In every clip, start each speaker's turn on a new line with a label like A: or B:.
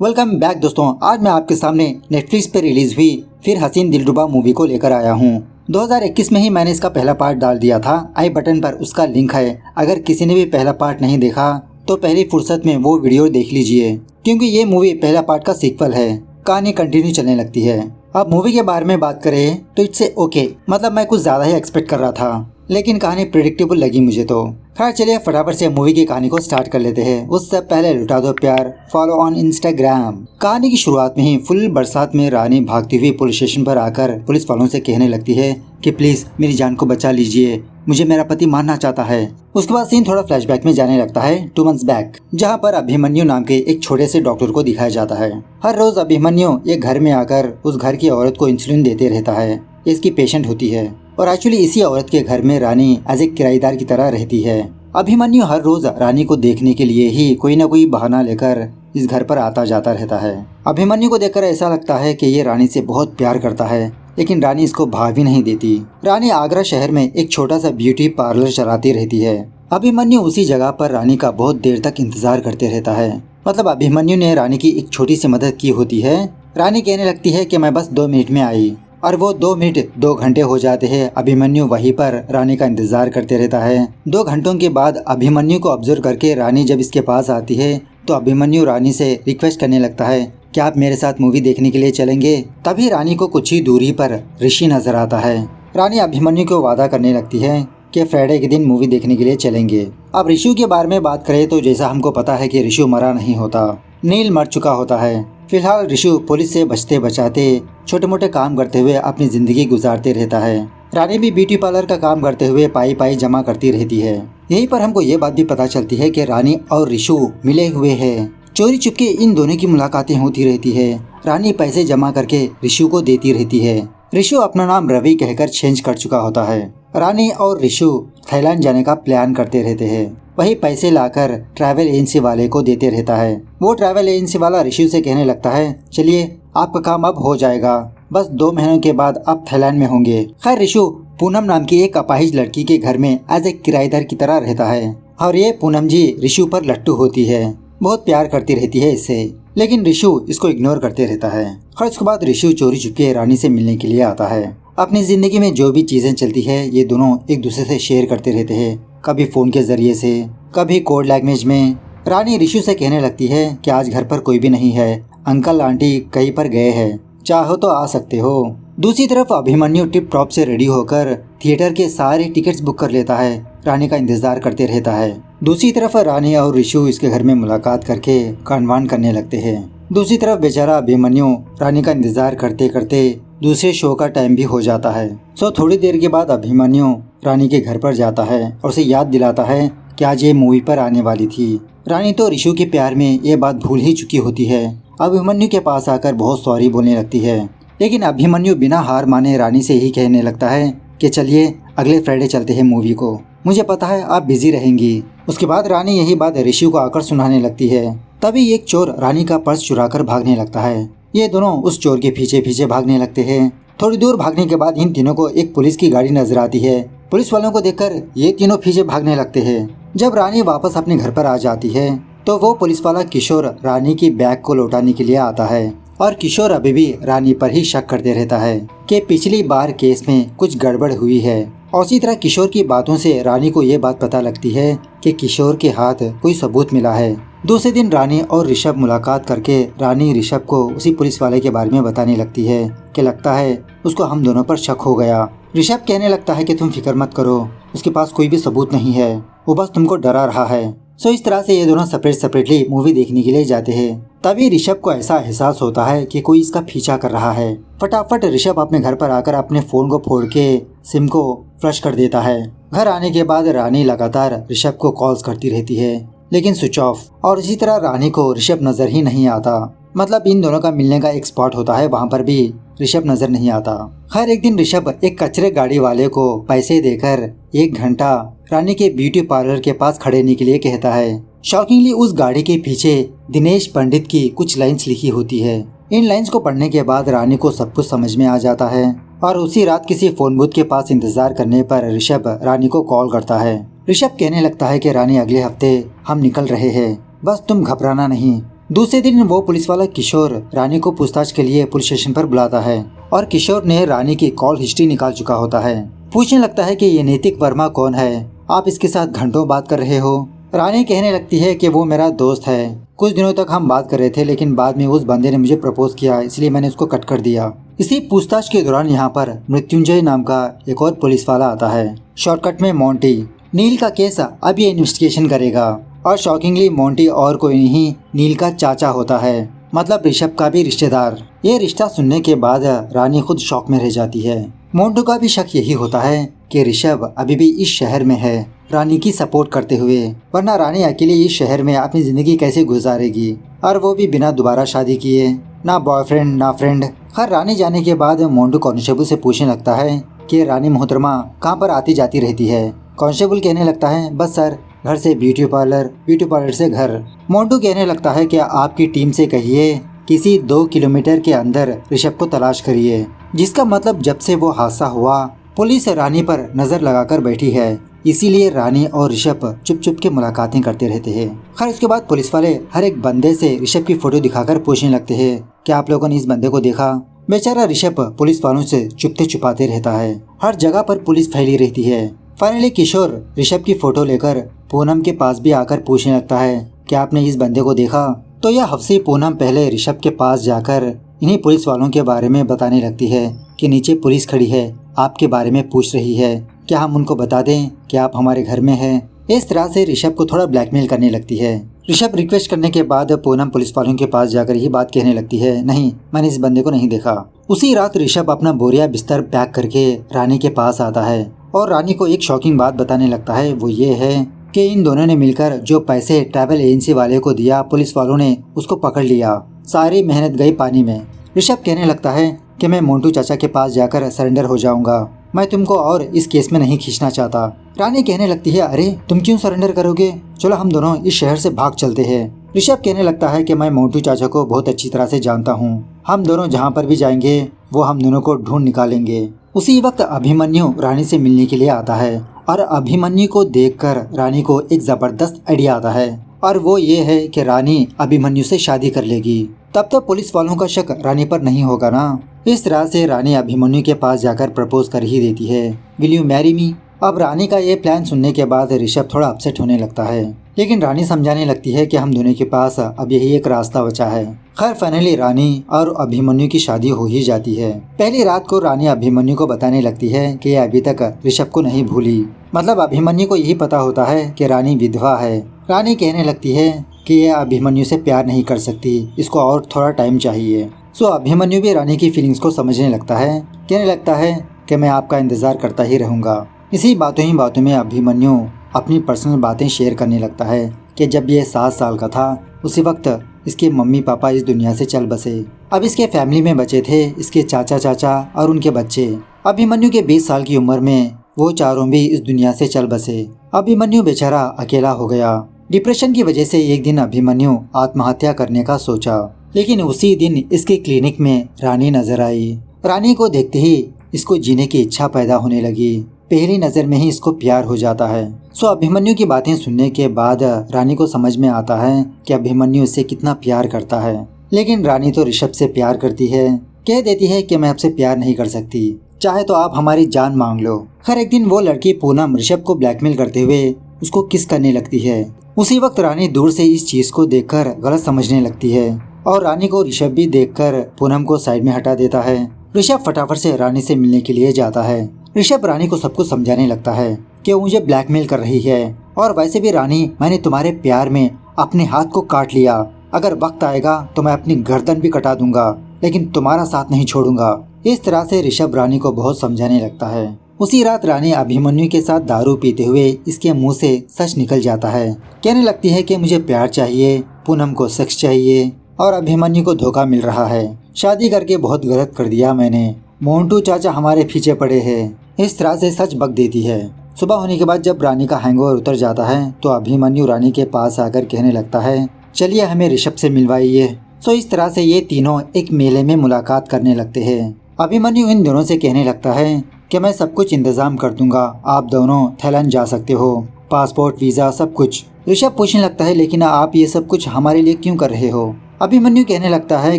A: Welcome back दोस्तों। आज मैं आपके सामने नेटफ्लिक्स पे रिलीज हुई फिर हसीन दिलरुबा मूवी को लेकर आया हूँ। 2021 में ही मैंने इसका पहला पार्ट डाल दिया था। आई बटन पर उसका लिंक है। अगर किसी ने भी पहला पार्ट नहीं देखा तो पहली फुर्सत में वो वीडियो देख लीजिए, क्योंकि ये मूवी पहला पार्ट का सीक्वल है। कहानी कंटिन्यू चलने लगती है। अब मूवी के बारे में बात करें तो इट्स ओके, मतलब मैं कुछ ज्यादा ही एक्सपेक्ट कर रहा था, लेकिन कहानी प्रेडिक्टेबल लगी मुझे तो। खैर चलिए फटाफट से मूवी की कहानी को स्टार्ट कर लेते हैं। उससे पहले लुटा दो प्यार, फॉलो ऑन इंस्टाग्राम। कहानी की शुरुआत में ही फुल बरसात में रानी भागती हुई पुलिस स्टेशन पर आकर पुलिस वालों से कहने लगती है कि प्लीज मेरी जान को बचा लीजिए, मुझे मेरा पति मारना चाहता है। उसके बाद सीन थोड़ा फ्लैशबैक में जाने लगता है 2 मंथ्स बैक, जहाँ पर अभिमन्यु नाम के एक छोटे से डॉक्टर को दिखाया जाता है। हर रोज अभिमन्यु एक घर में आकर उस घर की औरत को इंसुलिन देते रहता है। इसकी पेशेंट होती है और एक्चुअली इसी औरत के घर में रानी एज ए किराएदार की तरह रहती है। अभिमन्यु हर रोज रानी को देखने के लिए ही कोई न कोई बहाना लेकर इस घर पर आता जाता रहता है। अभिमन्यु को देखकर ऐसा लगता है कि ये रानी से बहुत प्यार करता है, लेकिन रानी इसको भाव भी नहीं देती। रानी आगरा शहर में एक छोटा सा ब्यूटी पार्लर चलाती रहती है। अभिमन्यु उसी जगह पर रानी का बहुत देर तक इंतजार करते रहता है। मतलब अभिमन्यु ने रानी की एक छोटी सी मदद की होती है। रानी कहने लगती है कि मैं बस 2 मिनट में आई, और वो 2 मिनट 2 घंटे हो जाते हैं। अभिमन्यु वहीं पर रानी का इंतजार करते रहता है। 2 घंटों के बाद अभिमन्यु को ऑब्जर्व करके रानी जब इसके पास आती है तो अभिमन्यु रानी से रिक्वेस्ट करने लगता है कि आप मेरे साथ मूवी देखने के लिए चलेंगे। तभी रानी को कुछ ही दूरी पर ऋषि नजर आता है। रानी अभिमन्यु को वादा करने लगती है कि फ्राइडे के दिन मूवी देखने के लिए चलेंगे। अब ऋषु के बारे में बात करें तो जैसा हमको पता है कि ऋषु मरा नहीं होता, नील मर चुका होता है। फिलहाल ऋषु पुलिस से बचते बचाते छोटे मोटे काम करते हुए अपनी जिंदगी गुजारते रहता है। रानी भी ब्यूटी पार्लर का काम करते हुए पाई पाई जमा करती रहती है। यहीं पर हमको ये बात भी पता चलती है कि रानी और ऋषु मिले हुए हैं। चोरी चुपके इन दोनों की मुलाकातें होती रहती है। रानी पैसे जमा करके ऋषु को देती रहती है। ऋषु अपना नाम रवि कहकर चेंज कर चुका होता है। रानी और ऋषु थाईलैंड जाने का प्लान करते रहते हैं। वही पैसे लाकर ट्रैवल एजेंसी वाले को देते रहता है। वो ट्रैवल एजेंसी वाला ऋषु से कहने लगता है चलिए आपका काम अब हो जाएगा, बस 2 महीनों के बाद आप थाईलैंड में होंगे। खैर ऋषु पूनम नाम की एक अपाहिज लड़की के घर में एज ए किराएदार की तरह रहता है, और ये पूनम जी ऋषु पर लट्टू होती है। बहुत प्यार करती रहती है इससे, लेकिन ऋषु इसको इग्नोर करते रहता है। खैर उसके बाद ऋषु चोरी छुपके रानी से मिलने के लिए आता है। अपनी जिंदगी में जो भी चीजें चलती है ये दोनों एक दूसरे से शेयर करते रहते हैं, कभी फोन के जरिए से, कभी कोड लैंग्वेज में। रानी ऋषु से कहने लगती है कि आज घर पर कोई भी नहीं है, अंकल आंटी कहीं पर गए हैं, चाहो तो आ सकते हो। दूसरी तरफ अभिमन्यु टिप टॉप से रेडी होकर थिएटर के सारे टिकट्स बुक कर लेता है। रानी का इंतजार करते रहता है। दूसरी तरफ रानी और ऋषु इसके घर में मुलाकात करके कानवान करने लगते हैं। दूसरी तरफ बेचारा अभिमन्यु रानी का इंतजार करते करते दूसरे शो का टाइम भी हो जाता है। सो थोड़ी देर के बाद अभिमन्यु रानी के घर पर जाता है और उसे याद दिलाता है कि आज ये मूवी पर आने वाली थी। रानी तो ऋषु के प्यार में ये बात भूल ही चुकी होती है। अभिमन्यु के पास आकर बहुत सॉरी बोलने लगती है, लेकिन अभिमन्यु बिना हार माने रानी से ही कहने लगता है कि चलिए अगले फ्राइडे चलते हैं मूवी को, मुझे पता है आप बिजी रहेंगी। उसके बाद रानी यही बात ऋषु को आकर सुनाने लगती है। तभी एक चोर रानी का पर्स चुराकर भागने लगता है। ये दोनों उस चोर के पीछे पीछे भागने लगते हैं। थोड़ी दूर भागने के बाद इन तीनों को एक पुलिस की गाड़ी नजर आती है। पुलिस वालों को देखकर ये तीनों पीछे भागने लगते हैं। जब रानी वापस अपने घर पर आ जाती है तो वो पुलिस वाला किशोर रानी की बैग को लौटाने के लिए आता है, और किशोर अभी भी रानी पर ही शक करते रहता है कि पिछली बार केस में कुछ गड़बड़ हुई है। और उसी तरह किशोर की बातों से रानी को ये बात पता लगती है कि किशोर के हाथ कोई सबूत मिला है। दूसरे दिन रानी और ऋषभ मुलाकात करके रानी ऋषभ को उसी पुलिस वाले के बारे में बताने लगती है कि लगता है उसको हम दोनों पर शक हो गया। ऋषभ कहने लगता है कि तुम फिक्र मत करो, उसके पास कोई भी सबूत नहीं है, वो बस तुमको डरा रहा है। सो इस तरह से ये दोनों सेपरेटली मूवी देखने के लिए जाते हैं। तभी ऋषभ को ऐसा एहसास होता है कि कोई इसका पीछा कर रहा है। फटाफट ऋषभ अपने घर पर आकर अपने फोन को फोड़ के सिम को फ्लश कर देता है। घर आने के बाद रानी लगातार ऋषभ को कॉल्स करती रहती है, लेकिन स्विच ऑफ। और इसी तरह रानी को ऋषभ नजर ही नहीं आता। मतलब इन दोनों का मिलने का एक स्पॉट होता है, वहाँ पर भी ऋषभ नजर नहीं आता। खैर एक दिन ऋषभ एक कचरे गाड़ी वाले को पैसे देकर 1 घंटा रानी के ब्यूटी पार्लर के पास खड़े होने के लिए कहता है। शॉकिंगली उस गाड़ी के पीछे दिनेश पंडित की कुछ लाइंस लिखी होती है। इन लाइंस को पढ़ने के बाद रानी को सब कुछ समझ में आ जाता है, और उसी रात किसी फोन बूथ के पास इंतजार करने पर ऋषभ रानी को कॉल करता है। ऋषभ कहने लगता है कि रानी अगले हफ्ते हम निकल रहे हैं, बस तुम घबराना नहीं। दूसरे दिन वो पुलिस वाला किशोर रानी को पूछताछ के लिए पुलिस स्टेशन पर बुलाता है और किशोर ने रानी की कॉल हिस्ट्री निकाल चुका होता है। पूछने लगता है कि ये नैतिक वर्मा कौन है, आप इसके साथ घंटों बात कर रहे हो। रानी कहने लगती है कि वो मेरा दोस्त है, कुछ दिनों तक हम बात कर रहे थे लेकिन बाद में उस बंदे ने मुझे प्रपोज किया, इसलिए मैंने उसको कट कर दिया। इसी पूछताछ के दौरान यहाँ पर मृत्युंजय नाम का एक और पुलिस वाला आता है, शॉर्टकट में मोंटी। नील का केस अब ये इन्वेस्टिगेशन करेगा और शॉकिंगली मोंटी और कोई नहीं नील का चाचा होता है, मतलब ऋषभ का भी रिश्तेदार। ये रिश्ता सुनने के बाद रानी खुद शॉक में रह जाती है। मोंटू का भी शक यही होता है कि ऋषभ अभी भी इस शहर में है रानी की सपोर्ट करते हुए, वरना रानी अकेले इस शहर में अपनी जिंदगी कैसे गुजारेगी, और वो भी बिना दोबारा शादी किए, ना बॉयफ्रेंड ना फ्रेंड। खैर रानी जाने के बाद मोंटू कांस्टेबल से पूछने लगता है कि रानी मोहतरमा कहाँ पर आती जाती रहती है। कांस्टेबल कहने लगता है बस सर, घर से ब्यूटी पार्लर से घर। मोंटू कहने लगता है कि आपकी टीम से कहिए किसी 2 किलोमीटर के अंदर ऋषभ को तलाश करिए, जिसका मतलब जब से वो हादसा हुआ पुलिस रानी पर नजर लगाकर बैठी है, इसीलिए रानी और ऋषभ चुप चुप के मुलाकातें करते रहते हैं। खैर उसके बाद पुलिस वाले हर एक बंदे से ऋषभ की फोटो दिखाकर पूछने लगते हैं कि आप लोगों ने इस बंदे को देखा। बेचारा ऋषभ पुलिस वालों से चुपते छुपाते रहता है, हर जगह पर पुलिस फैली रहती है। फाइनली किशोर ऋषभ की फोटो लेकर पूनम के पास भी आकर पूछने लगता है कि आपने इस बंदे को देखा। तो यह हफ्सी पूनम पहले ऋषभ के पास जाकर इन्हीं पुलिस वालों के बारे में बताने लगती है कि नीचे पुलिस खड़ी है, आपके बारे में पूछ रही है, क्या हम उनको बता दें कि आप हमारे घर में हैं। इस तरह से ऋषभ को थोड़ा ब्लैकमेल करने लगती है। ऋषभ रिक्वेस्ट करने के बाद पूनम पुलिस वालों के पास जाकर यही बात कहने लगती है, नहीं मैंने इस बंदे को नहीं देखा। उसी रात ऋषभ अपना बोरिया बिस्तर पैक करके रानी के पास आता है और रानी को एक शॉकिंग बात बताने लगता है। वो ये है कि इन दोनों ने मिलकर जो पैसे ट्रैवल एजेंसी वाले को दिया, पुलिस वालों ने उसको पकड़ लिया, सारी मेहनत गई पानी में। ऋषभ कहने लगता है कि मैं मोंटू चाचा के पास जाकर सरेंडर हो जाऊंगा, मैं तुमको और इस केस में नहीं खींचना चाहता। रानी कहने लगती है अरे तुम क्यों सरेंडर करोगे, चलो हम दोनों इस शहर से भाग चलते हैं। ऋषभ कहने लगता है कि मैं मोंटू चाचा को बहुत अच्छी तरह से जानता हूँ, हम दोनों जहाँ पर भी जाएंगे वो हम दोनों को ढूंढ निकालेंगे। उसी वक्त अभिमन्यु रानी से मिलने के लिए आता है और अभिमन्यु को देखकर रानी को एक जबरदस्त आइडिया आता है और वो ये है कि रानी अभिमन्यु से शादी कर लेगी। तब तो पुलिस वालों का शक रानी पर नहीं होगा ना। इस तरह से रानी अभिमन्यु के पास जाकर प्रपोज कर ही देती है, विल यू मैरी मी। अब रानी का ये प्लान सुनने के बाद ऋषभ थोड़ा अपसेट होने लगता है, लेकिन रानी समझाने लगती है कि हम दोनों के पास अब यही एक रास्ता बचा है। खैर फाइनली रानी और अभिमन्यु की शादी हो ही जाती है। पहली रात को रानी अभिमन्यु को बताने लगती है कि ये अभी तक ऋषभ को नहीं भूली, मतलब अभिमन्यु को यही पता होता है कि रानी विधवा है। रानी कहने लगती है कि ये अभिमन्यु से प्यार नहीं कर सकती, इसको और थोड़ा टाइम चाहिए। सो अभिमन्यु भी रानी की फीलिंग्स को समझने लगता है, कहने लगता है कि मैं आपका इंतजार करता ही रहूंगा। इसी बातों ही बातों में अभिमन्यु अपनी पर्सनल बातें शेयर करने लगता है कि जब ये 7 साल का था उसी वक्त इसके मम्मी पापा इस दुनिया से चल बसे। अब इसके फैमिली में बचे थे इसके चाचा और उनके बच्चे। अभिमन्यु के 20 साल की उम्र में वो चारों भी इस दुनिया से चल बसे। अभिमन्यु बेचारा अकेला हो गया। डिप्रेशन की वजह से एक दिन अभिमन्यु आत्महत्या करने का सोचा, लेकिन उसी दिन इसके क्लिनिक में रानी नजर आई। रानी को देखते ही इसको जीने की इच्छा पैदा होने लगी, पहली नजर में ही इसको प्यार हो जाता है। सो अभिमन्यु की बातें सुनने के बाद रानी को समझ में आता है कि अभिमन्यु इससे कितना प्यार करता है, लेकिन रानी तो ऋषभ से प्यार करती है, कह देती है कि मैं आपसे प्यार नहीं कर सकती, चाहे तो आप हमारी जान मांग लो। खैर एक दिन वो लड़की पूनम ऋषभ को ब्लैकमेल करते हुए उसको किस करने लगती है। उसी वक्त रानी दूर से इस चीज को देखकर गलत समझने लगती है और रानी को ऋषभ भी देखकर पूनम को साइड में हटा देता है। ऋषभ फटाफट से रानी से मिलने के लिए जाता है। ऋषभ रानी को सब कुछ समझाने लगता है कि मुझे ब्लैकमेल कर रही है, और वैसे भी रानी मैंने तुम्हारे प्यार में अपने हाथ को काट लिया, अगर वक्त आएगा तो मैं अपनी गर्दन भी कटा दूंगा, लेकिन तुम्हारा साथ नहीं छोड़ूंगा। इस तरह से ऋषभ रानी को बहुत समझाने लगता है। उसी रात रानी अभिमन्यु के साथ दारू पीते हुए इसके मुंह से सच निकल जाता है, कहने लगती है कि मुझे प्यार चाहिए, पूनम को सेक्स चाहिए और अभिमन्यु को धोखा मिल रहा है, शादी करके बहुत गलत कर दिया मैंने, मोंटू चाचा हमारे पीछे पड़े हैं। इस तरह से सच बक देती है। सुबह होने के बाद जब रानी का हैंगओवर उतर जाता है तो अभिमन्यु रानी के पास आकर कहने लगता है चलिए हमें ऋषभ से मिलवाइए। सो इस तरह से ये तीनों एक मेले में मुलाकात करने लगते हैं। अभिमन्यु इन दोनों से कहने लगता है कि मैं सब कुछ इंतजाम कर दूंगा, आप दोनों थैलन जा सकते हो। पासपोर्ट, वीजा, सब कुछ। ऋषभ पूछने लगता है लेकिन आप ये सब कुछ हमारे लिए क्यों कर रहे हो? अभिमन्यु कहने लगता है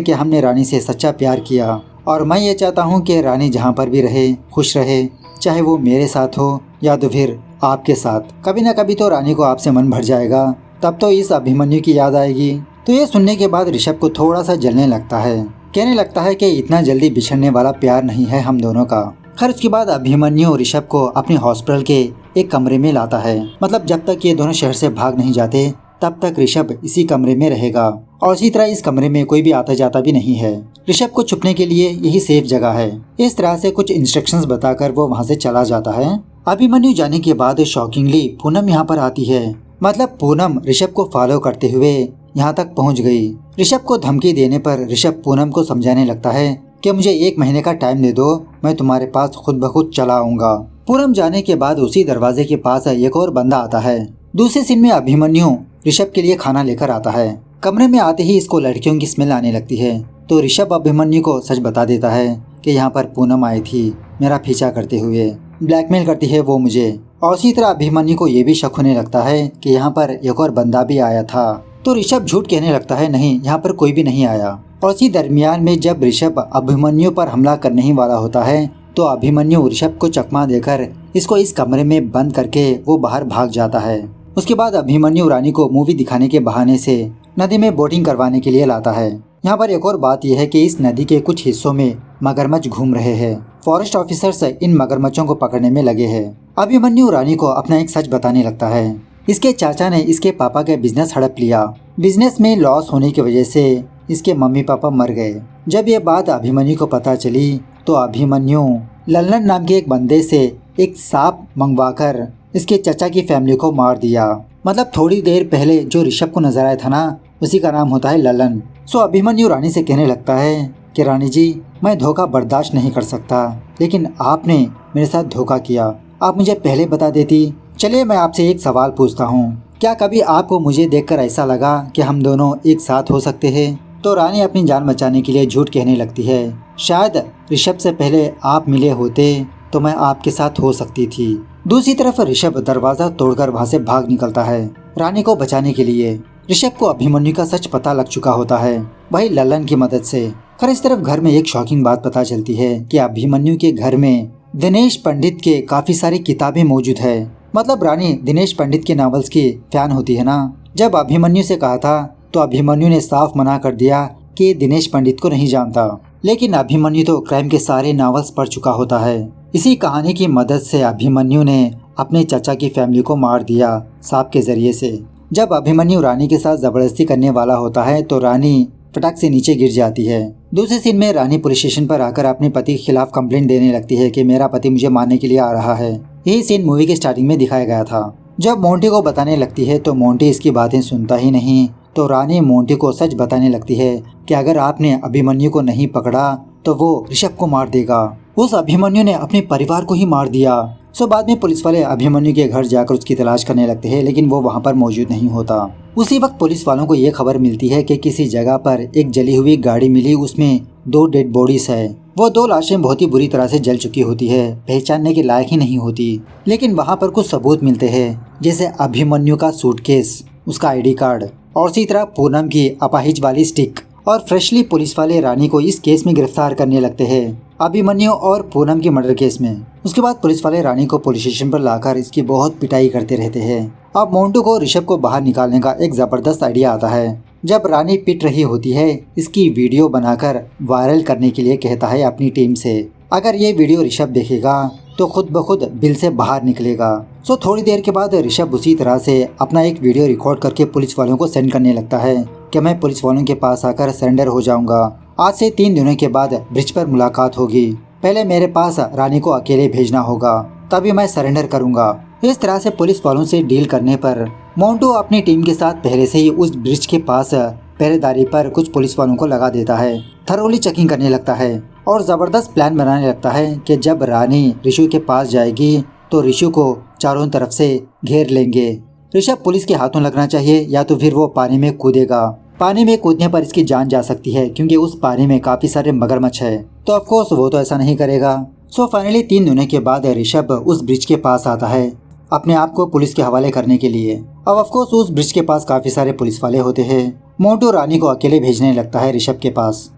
A: कि हमने रानी से सच्चा प्यार किया और मैं ये चाहता हूँ कि रानी जहाँ पर भी रहे खुश रहे, चाहे वो मेरे साथ हो या तो फिर आपके साथ। कभी ना कभी तो रानी को आपसे मन भर जाएगा, तब तो इस अभिमन्यु की याद आएगी। तो ये सुनने के बाद ऋषभ को थोड़ा सा जलने लगता है, कहने लगता है कि इतना जल्दी बिछड़ने वाला प्यार नहीं है हम दोनों का। खैर उसके बाद अभिमन्यु ऋषभ को अपने हॉस्पिटल के एक कमरे में लाता है। मतलब जब तक ये दोनों शहर से भाग नहीं जाते तब तक ऋषभ इसी कमरे में रहेगा और इसी तरह इस कमरे में कोई भी आता जाता भी नहीं है। ऋषभ को छुपने के लिए यही सेफ जगह है। इस तरह से कुछ इंस्ट्रक्शंस बताकर वो वहाँ से चला जाता है। अभिमन्यु जाने के बाद शॉकिंगली पूनम यहाँ पर आती है। मतलब पूनम ऋषभ को फॉलो करते हुए यहाँ तक पहुँच गई। ऋषभ को धमकी देने पर ऋषभ पूनम को समझाने लगता है कि मुझे 1 महीने का टाइम दे दो, मैं तुम्हारे पास खुद ब खुद चला आऊंगा। पूनम जाने के बाद उसी दरवाजे के पास एक और बंदा आता है। दूसरे सीन में अभिमन्यु ऋषभ के लिए खाना लेकर आता है। कमरे में आते ही इसको लड़कियों की स्मेल आने लगती है, तो ऋषभ अभिमन्यु को सच बता देता है कि यहाँ पर पूनम आई थी मेरा पीछा करते हुए, ब्लैकमेल करती है वो मुझे। और इसी तरह अभिमन्यु को ये भी शक होने लगता है कि यहाँ पर एक और बंदा भी आया था। तो ऋषभ झूठ कहने लगता है नहीं, यहाँ पर कोई भी नहीं आया। और इसी दरमियान में जब ऋषभ अभिमन्यु पर हमला करने ही वाला होता है तो अभिमन्यु ऋषभ को चकमा देकर इसको इस कमरे में बंद करके वो बाहर भाग जाता है। उसके बाद अभिमन्यु रानी को मूवी दिखाने के बहाने से नदी में बोटिंग करवाने के लिए लाता है। यहाँ पर एक और बात यह है कि इस नदी के कुछ हिस्सों में मगरमच्छ घूम रहे हैं। फॉरेस्ट ऑफिसर्स इन मगरमच्छों को पकड़ने में लगे हैं। अभिमन्यु रानी को अपना एक सच बताने लगता है। इसके चाचा ने इसके पापा का बिजनेस हड़प लिया। बिजनेस में लॉस होने की वजह से इसके मम्मी पापा मर गए। जब ये बात अभिमन्यु को पता चली तो अभिमन्यु लल्लन नाम के एक बंदे से एक सांप मंगवाकर इसके चाचा की फैमिली को मार दिया। मतलब थोड़ी देर पहले जो ऋषभ को नजर आया था ना, उसी का नाम होता है लल्लन। सो अभिमन्यु रानी से कहने लगता है कि रानी जी, मैं धोखा बर्दाश्त नहीं कर सकता, लेकिन आपने मेरे साथ धोखा किया। आप मुझे पहले बता देती। चलिए मैं आपसे एक सवाल पूछता हूँ, क्या कभी आपको मुझे देखकर ऐसा लगा कि हम दोनों एक साथ हो सकते हैं? तो रानी अपनी जान बचाने के लिए झूठ कहने लगती है। शायद ऋषभ से पहले आप मिले होते तो मैं आपके साथ हो सकती थी। दूसरी तरफ ऋषभ दरवाजा तोड़कर वहाँ से भाग निकलता है रानी को बचाने के लिए। ऋषभ को अभिमन्यु का सच पता लग चुका होता है, वही लल्लन की मदद से। खैर इस तरफ घर में एक शॉकिंग बात पता चलती है कि अभिमन्यु के घर में दिनेश पंडित के काफी सारी किताबें मौजूद है। मतलब रानी दिनेश पंडित के नॉवेल्स की फैन होती है ना। जब अभिमन्यु से कहा था तो अभिमन्यु ने साफ मना कर दिया कि दिनेश पंडित को नहीं जानता, लेकिन अभिमन्यु तो क्राइम के सारे नॉवेल्स पढ़ चुका होता है। इसी कहानी की मदद से अभिमन्यु ने अपने चाचा की फैमिली को मार दिया सांप के जरिए से। जब अभिमन्यु रानी के साथ जबरदस्ती करने वाला होता है तो रानी फटाक से नीचे गिर जाती है। दूसरे सीन में रानी पुलिस स्टेशन पर आकर अपने पति के खिलाफ कंप्लेंट देने लगती है कि मेरा पति मुझे मारने के लिए आ रहा है। यही सीन मूवी के स्टार्टिंग में दिखाया गया था। जब मोंटी को बताने लगती है तो मोंटी इसकी बातें सुनता ही नहीं। तो रानी मोंटी को सच बताने लगती है कि अगर आपने अभिमन्यु को नहीं पकड़ा तो वो ऋषभ को मार देगा। उस अभिमन्यु ने अपने परिवार को ही मार दिया। सो बाद में पुलिस वाले अभिमन्यु के घर जाकर उसकी तलाश करने लगते हैं, लेकिन वो वहाँ पर मौजूद नहीं होता। उसी वक्त पुलिस वालों को ये खबर मिलती है कि किसी जगह पर एक जली हुई गाड़ी मिली, उसमें 2 डेड बॉडीज है। वो 2 लाशें बहुत ही बुरी तरह से जल चुकी होती है, पहचानने के लायक ही नहीं होती। लेकिन वहाँ पर कुछ सबूत मिलते हैं, जैसे अभिमन्यु का सूटकेस, उसका ID कार्ड और इसी तरह पूनम की अपाहिज वाली स्टिक। और फ्रेशली पुलिस वाले रानी को इस केस में गिरफ्तार करने लगते हैं, अभिमन्यु और पूनम के मर्डर केस में। उसके बाद पुलिस वाले रानी को पुलिस स्टेशन पर लाकर इसकी बहुत पिटाई करते रहते हैं। अब मोंटू को ऋषभ को बाहर निकालने का एक जबरदस्त आइडिया आता है। जब रानी पिट रही होती है, इसकी वीडियो बनाकर वायरल करने के लिए कहता है अपनी टीम से, अगर ये वीडियो ऋषभ देखेगा तो खुद ब खुद बिल से बाहर निकलेगा। सो थोड़ी देर के बाद ऋषभ उसी तरह से अपना एक वीडियो रिकॉर्ड करके पुलिस वालों को सेंड करने लगता है कि मैं पुलिस वालों के पास आकर सरेंडर हो जाऊंगा। आज से 3 दिनों के बाद ब्रिज पर मुलाकात होगी। पहले मेरे पास रानी को अकेले भेजना होगा, तभी मैं सरेंडर करूंगा। इस तरह से पुलिस वालों से डील करने पर मोंटू अपनी टीम के साथ पहले से ही उस ब्रिज के पास पहरेदारी पर कुछ पुलिस वालों को लगा देता है। थरोली चेकिंग करने लगता है और जबरदस्त प्लान बनाने लगता है कि जब रानी ऋषु के पास जाएगी तो ऋषु को चारों तरफ से घेर लेंगे। ऋषभ पुलिस के हाथों लगना चाहिए या तो फिर वो पानी में कूदेगा। पानी में कूदने पर इसकी जान जा सकती है क्योंकि उस पानी में काफी सारे मगरमच्छ है, तो ऑफकोर्स वो तो ऐसा नहीं करेगा। सो फाइनली 3 दिनों के बाद ऋषभ उस ब्रिज के पास आता है अपने आप को पुलिस के हवाले करने के लिए। अब ऑफकोर्स उस ब्रिज के पास काफी सारे पुलिस वाले होते हैं। मोंटू रानी को अकेले भेजने लगता है ऋषभ के पास।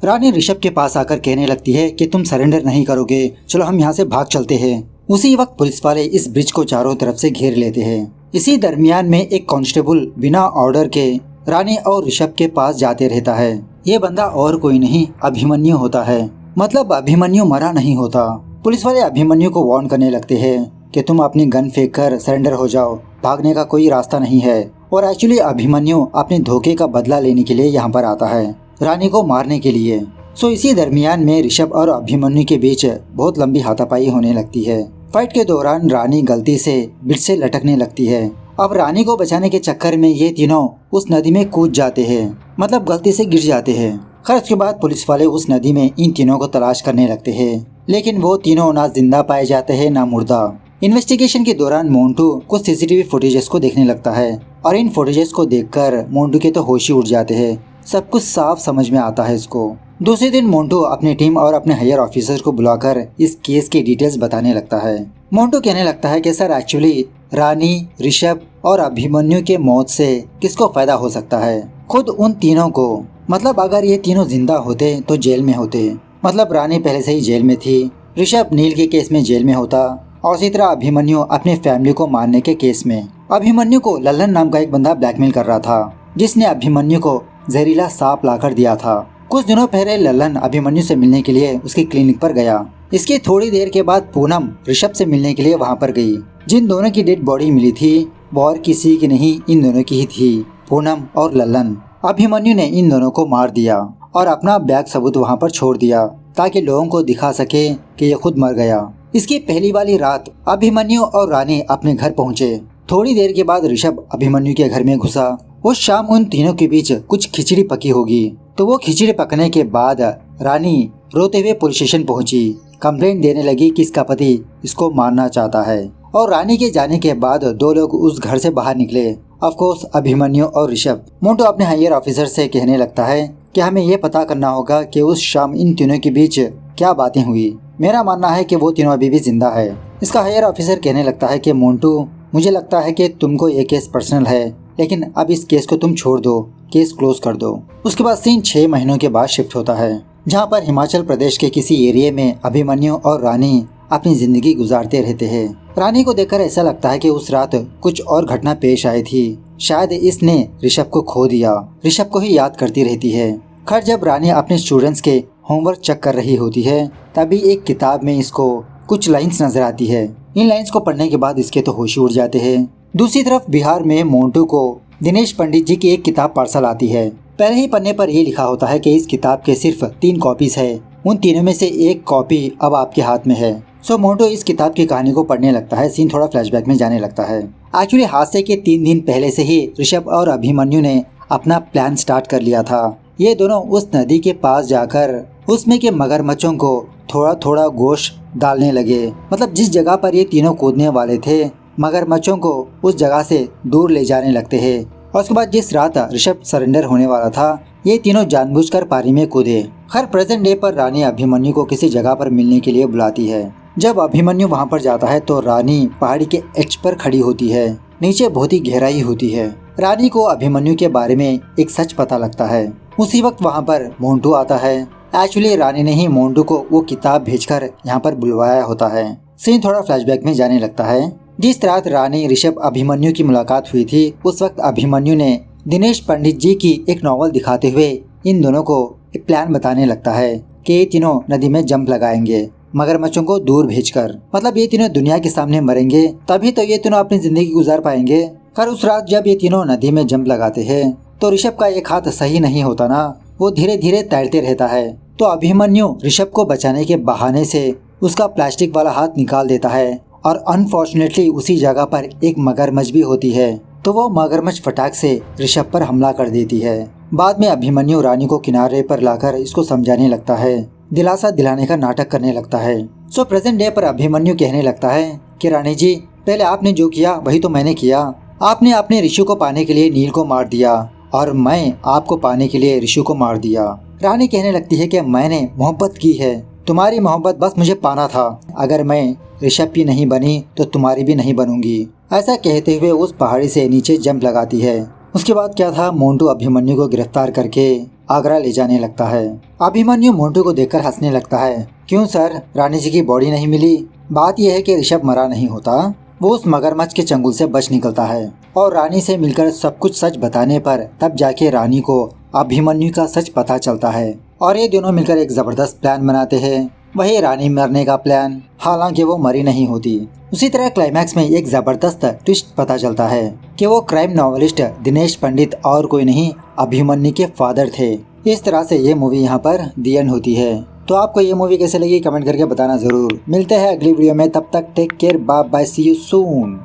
A: रानी ऋषभ के पास आकर कहने लगती है कि तुम सरेंडर नहीं करोगे, चलो हम यहाँ से भाग चलते हैं। उसी वक्त पुलिस वाले इस ब्रिज को चारों तरफ से घेर लेते हैं। इसी दरमियान में एक कांस्टेबल बिना ऑर्डर के रानी और ऋषभ के पास जाते रहता है। ये बंदा और कोई नहीं अभिमन्यु होता है। मतलब अभिमन्यु मरा नहीं होता। पुलिस वाले अभिमन्यु को वार्न करने लगते हैं कि तुम अपनी गन फेंक कर सरेंडर हो जाओ, भागने का कोई रास्ता नहीं है। और एक्चुअली अभिमन्यु अपने धोखे का बदला लेने के लिए यहाँ पर आता है, रानी को मारने के लिए। सो इसी दरमियान में ऋषभ और अभिमन्यु के बीच बहुत लंबी हाथापाई होने लगती है। फाइट के दौरान रानी गलती से ब्रिज से लटकने लगती है। अब रानी को बचाने के चक्कर में ये तीनों उस नदी में कूद जाते हैं, मतलब गलती से गिर जाते हैं। खैर उसके बाद पुलिस वाले उस नदी में इन तीनों को तलाश करने लगते हैं, लेकिन वो तीनों ना जिंदा पाए जाते हैं ना मुर्दा। इन्वेस्टिगेशन के दौरान मोंटू कुछ सीसीटीवी फुटेजेस को देखने लगता है और इन फुटेजेस को देखकर मोंटू के तो होश ही उड़ जाते हैं। सब कुछ साफ समझ में आता है इसको। दूसरे दिन मोंटू अपनी टीम और अपने हायर ऑफिसर को बुलाकर इस केस की डिटेल्स बताने लगता है। मोंटू कहने लगता है कि सर एक्चुअली रानी, ऋषभ और अभिमन्यु के मौत से किसको फायदा हो सकता है? खुद उन तीनों को। मतलब अगर ये तीनों जिंदा होते तो जेल में होते। मतलब रानी पहले से ही जेल में थी, ऋषभ नील के केस में जेल में होता और इसी तरह अभिमन्यु अपनी फैमिली को मारने के केस में। अभिमन्यु को लल्लन नाम का एक बंदा ब्लैकमेल कर रहा था, जिसने अभिमन्यु को जहरीला सांप लाकर दिया था। कुछ दिनों पहले लल्लन अभिमन्यु से मिलने के लिए उसकी क्लिनिक पर गया। इसकी थोड़ी देर के बाद पूनम ऋषभ से मिलने के लिए वहाँ पर गई। जिन दोनों की डेड बॉडी मिली थी वो और किसी की नहीं, इन दोनों की ही थी, पूनम और लल्लन। अभिमन्यु ने इन दोनों को मार दिया और अपना बैग सबूत वहाँ पर छोड़ दिया ताकि लोगों को दिखा सके कि ये खुद मर गया। इसकी पहली वाली रात अभिमन्यु और रानी अपने घर पहुँचे। थोड़ी देर के बाद ऋषभ अभिमन्यु के घर में घुसा। उस शाम उन तीनों के बीच कुछ खिचड़ी पकी होगी, तो वो खिचड़ी पकने के बाद रानी रोते हुए पुलिस स्टेशन पहुंची। कंप्लेंट देने लगी कि इसका पति इसको मारना चाहता है। और रानी के जाने के बाद दो लोग उस घर से बाहर निकले, ऑफ कोर्स अभिमन्यु और ऋषभ। मोंटू अपने हायर ऑफिसर से कहने लगता है कि हमें ये पता करना होगा कि उस शाम इन तीनों के बीच क्या बातें हुई। मेरा मानना है कि वो तीनों अभी भी जिंदा है। इसका हायर ऑफिसर कहने लगता है कि मोंटू, मुझे लगता है कि तुमको ये केस पर्सनल है, लेकिन अब इस केस को तुम छोड़ दो, केस क्लोज कर दो। उसके बाद सीन 6 महीनों के बाद शिफ्ट होता है, जहाँ पर हिमाचल प्रदेश के किसी एरिया में अभिमन्यु और रानी अपनी जिंदगी गुजारते रहते हैं। रानी को देखकर ऐसा लगता है कि उस रात कुछ और घटना पेश आई थी। शायद इसने ऋषभ को खो दिया, ऋषभ को ही याद करती रहती है। खैर जब रानी अपने स्टूडेंट्स के होमवर्क चेक कर रही होती है, तभी एक किताब में इसको कुछ लाइन्स नजर आती है। इन लाइन्स को पढ़ने के बाद इसके तो होश उड़ जाते हैं। दूसरी तरफ बिहार में मोंटू को दिनेश पंडित जी की एक किताब पार्सल आती है। पहले ही पन्ने पर ये लिखा होता है कि इस किताब के सिर्फ 3 कॉपीज है, उन तीनों में से एक कॉपी अब आपके हाथ में है। सो मोंटू इस किताब की कहानी को पढ़ने लगता है। सीन थोड़ा फ्लैशबैक में जाने लगता है। एक्चुअली हादसे के 3 दिन पहले से ही ऋषभ और अभिमन्यु ने अपना प्लान स्टार्ट कर लिया था। ये दोनों उस नदी के पास जाकर उसमें के मगरमच्छों को थोड़ा थोड़ा गोश्त डालने लगे। मतलब जिस जगह पर ये तीनों कूदने वाले थे, मगरमच्छों को उस जगह से दूर ले जाने लगते हैं। और उसके बाद जिस रात ऋषभ सरेंडर होने वाला था, ये तीनों जानबूझकर पानी में कूदे। हर प्रेजेंट डे पर रानी अभिमन्यु को किसी जगह पर मिलने के लिए बुलाती है। जब अभिमन्यु वहाँ पर जाता है तो रानी पहाड़ी के एज पर खड़ी होती है। नीचे बहुत ही गहराई होती है। रानी को अभिमन्यु के बारे में एक सच पता लगता है। उसी वक्त वहाँ पर मोंटू आता है। एक्चुअली रानी ने ही मोंटू को वो किताब भेजकर यहाँ पर बुलवाया होता है। सीन थोड़ा फ्लैशबैक में जाने लगता है। जिस रात रानी ऋषभ अभिमन्यु की मुलाकात हुई थी, उस वक्त अभिमन्यु ने दिनेश पंडित जी की एक नॉवल दिखाते हुए इन दोनों को एक प्लान बताने लगता है कि ये तीनों नदी में जंप लगाएंगे मगरमच्छों को दूर भेजकर। मतलब ये तीनों दुनिया के सामने मरेंगे, तभी तो ये तीनों अपनी जिंदगी गुजार पाएंगे। पर उस रात जब ये तीनों नदी में जंप लगाते हैं तो ऋषभ का एक हाथ सही नहीं होता ना, वो धीरे धीरे तैरते रहता है। तो अभिमन्यु ऋषभ को बचाने के बहाने से उसका प्लास्टिक वाला हाथ निकाल देता है और अनफॉर्चुनेटली उसी जगह पर एक मगरमच्छ भी होती है। तो वो मगरमच्छ फटाक से ऋषभ पर हमला कर देती है। बाद में अभिमन्यु रानी को किनारे पर लाकर इसको समझाने लगता है, दिलासा दिलाने का नाटक करने लगता है। सो प्रेजेंट डे पर अभिमन्यु कहने लगता है कि रानी जी, पहले आपने जो किया वही तो मैंने किया। आपने अपने ऋषि को पाने के लिए नील को मार दिया और मैं आपको पाने के लिए ऋषि को मार दिया। रानी कहने लगती है कि मैंने मोहब्बत की है, तुम्हारी मोहब्बत बस मुझे पाना था, अगर मैं ऋषभ की नहीं बनी तो तुम्हारी भी नहीं बनूंगी। ऐसा कहते हुए उस पहाड़ी से नीचे जंप लगाती है। उसके बाद क्या था, मोंटू अभिमन्यु को गिरफ्तार करके आगरा ले जाने लगता है। अभिमन्यु मोंटू को देखकर हंसने लगता है। क्यों सर, रानी जी की बॉडी नहीं मिली? बात यह है कि ऋषभ मरा नहीं होता, वो उस मगरमच्छ के चंगुल से बच निकलता है और रानी से मिलकर सब कुछ सच बताने पर तब जाके रानी को अभिमन्यु का सच पता चलता है और ये दोनों मिलकर एक जबरदस्त प्लान बनाते हैं, वही रानी मरने का प्लान। हालांकि वो मरी नहीं होती। उसी तरह क्लाइमैक्स में एक जबरदस्त ट्विस्ट पता चलता है कि वो क्राइम नॉवेलिस्ट दिनेश पंडित और कोई नहीं, अभिमन्यु के फादर थे। इस तरह से ये मूवी यहाँ पर दी एंड होती है। तो आपको ये मूवी कैसे लगी कमेंट करके बताना जरूर। मिलते हैं अगली वीडियो में, तब तक take care, bye bye, see you soon.